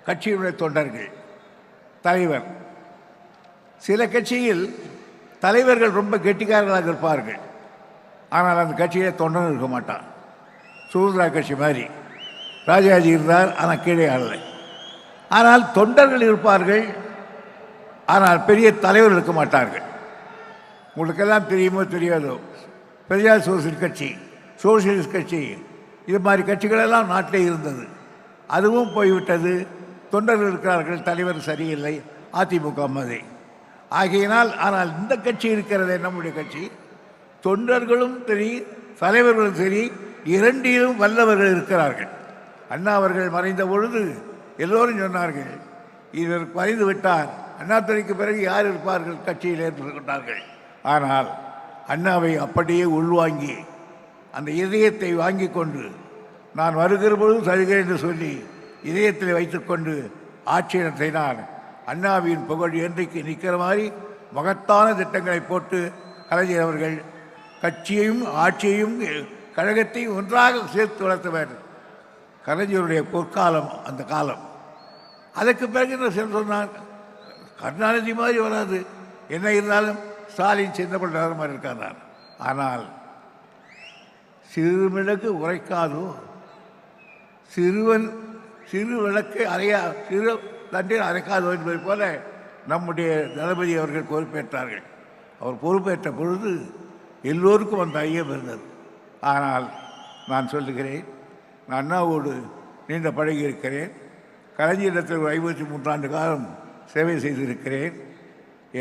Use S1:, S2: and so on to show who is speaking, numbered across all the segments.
S1: கட்சியினுடைய தொண்டர்கள், தலைவர். சில கட்சியில் தலைவர்கள் ரொம்ப கெட்டிக்காரர்களாக இருப்பார்கள், ஆனால் அந்த கட்சியிலே தொண்டன் இருக்க மாட்டான். சுதந்திரா கட்சி மாதிரி ராஜாஜி இருந்தார், ஆனால் கீழே ஆளலை. ஆனால் தொண்டர்கள் இருப்பார்கள், ஆனால் பெரிய தலைவர் இருக்க மாட்டார்கள். உங்களுக்கெல்லாம் தெரியுமோ தெரியாதோ, பெரியார் சோசியலிஸ்ட் கட்சி இது மாதிரி கட்சிகளெல்லாம் நாட்டிலே இருந்தது. அதுவும் போய்விட்டது. தொண்டர்கள் இருக்கிறார்கள், தலைவர் சரியில்லை, அதிமுக மாதிரி. ஆகையினால் ஆனால் இந்த கட்சி இருக்கிறதே நம்முடைய கட்சி, தொண்டர்களும் சரி தலைவர்களும் சரி இரண்டிலும் வல்லவர்கள் இருக்கிறார்கள். அண்ணா அவர்கள் மறைந்த பொழுது எல்லோரும் சொன்னார்கள், இவர் மறைந்து விட்டார், அண்ணாதுரைக்கு பிறகு யார் இருப்பார்கள் கட்சியில் ஏற்பட்டார்கள். ஆனால் அண்ணாவை அப்படியே உள்வாங்கி அந்த இதயத்தை வாங்கி கொண்டு நான் வருகிற பொழுது தருகிறேன் என்று சொல்லி இதயத்தில் வைத்துக்கொண்டு ஆட்சி நடத்தினார். அண்ணாவின் புகழ் என்றைக்கு நிற்கிற மாதிரி மகத்தான திட்டங்களை போட்டு கலைஞர் அவர்கள் கட்சியையும் ஆட்சியையும் கழகத்தையும் ஒன்றாக சேர்த்து வளர்த்தவர். கலைஞருடைய பொற்காலம் அந்த காலம். அதற்கு பிறகு என்ன சொன்னார், கருணாநிதி மாதிரி வராது, என்ன இருந்தாலும் ஸ்டாலின் சின்ன பிள்ளை மாதிரி இருக்கார். ஆனால் சிறுவிளக்கு உரைக்காதோ, சிறு விளக்கு சிறு தண்ணீர் அரைக்காதோ என்பதை போல நம்முடைய தளபதி அவர்கள் பொறுப்பேற்றார்கள். அவர் பொறுப்பேற்ற பொழுது எல்லோருக்கும் அந்த ஐயம் இருந்தது. ஆனால் நான் சொல்லுகிறேன், நான் அண்ணாவோடு நீண்ட பழகி இருக்கிறேன். கலைஞரிடத்தில் 53 ஆண்டு காலம் சேவை செய்திருக்கிறேன்.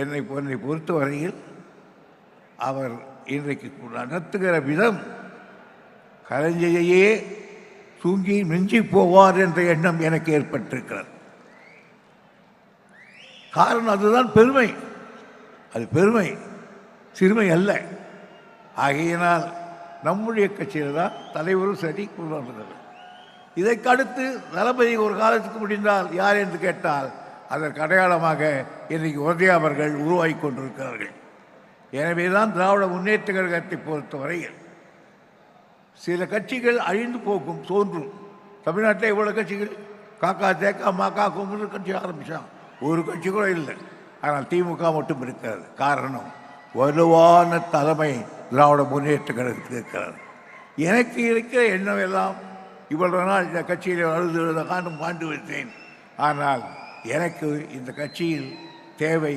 S1: என்னை பொறுத்தவரையில் அவர் இன்றைக்கு நடத்துகிற விதம் கலைஞரையே தூங்கி மிஞ்சி போவார் என்ற எண்ணம் எனக்கு ஏற்பட்டிருக்கிறது. காரணம் அதுதான் பெருமை, அது பெருமை, சிறுமை அல்ல. ஆகையினால் நம்முடைய கட்சியில் தான் தலைவரும் சரி கொள்வார்கள். இதற்கு அடுத்து தளபதி ஒரு காலத்துக்கு முடிந்தால் யார் என்று கேட்டால் அதற்கு அடையாளமாக இன்றைக்கு உதயா அவர்கள் உருவாகி கொண்டிருக்கிறார்கள். எனவே தான் திராவிட முன்னேற்ற கழகத்தை பொறுத்தவரையில் சில கட்சிகள் அழிந்து போகும், தோன்றும். தமிழ்நாட்டில் எவ்வளோ கட்சிகள், காக்கா தேக்கா மாக்கா கொங்கு கட்சி ஆரம்பித்தான், ஒரு கட்சி கூட இல்லை. ஆனால் திமுக மட்டும் இருக்கிறது. காரணம், வலுவான தலைமை திராவிட முன்னேற்ற கழகத்தில் இருக்கிறது. எனக்கு இருக்கிற எண்ணம் எல்லாம் இவ்வளவு நாள் இந்த கட்சியில் அழுது காண்டும் பாண்டு வைத்தேன். ஆனால் எனக்கு இந்த கட்சியில் தேவை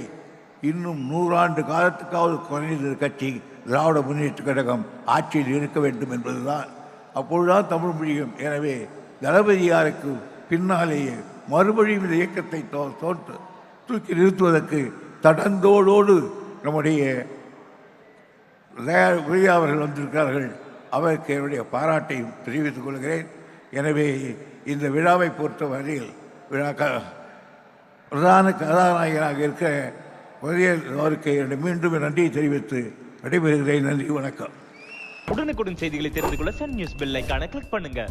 S1: இன்னும் 100 ஆண்டு காலத்துக்காவது குறைந்த கட்சி திராவிட முன்னேற்ற கழகம் ஆட்சியில் இருக்க வேண்டும் என்பதுதான். அப்பொழுதுதான் தமிழ் மொழியும். எனவே தளபதியாருக்கு பின்னாலேயே மறுபடியும் இந்த இயக்கத்தை தூக்கி நிறுத்துவதற்கு தடந்தோடு நம்முடைய உதயா அவர்கள் வந்திருக்கிறார்கள். அவருக்கு என்னுடைய பாராட்டையும் தெரிவித்துக் கொள்கிறேன். எனவே இந்த விழாவை பொறுத்த வரையில் பிரதான கதாநாயகனாக இருக்கிற உதய அவருக்கு மீண்டும் நன்றியை தெரிவித்து விடைபெறுகிறேன். நன்றி, வணக்கம்.
S2: உடனுக்குடன் செய்திகளை தெரிந்து கொள்ள சன் நியூஸ் பெல் ஐகானை கிளிக் பண்ணுங்க.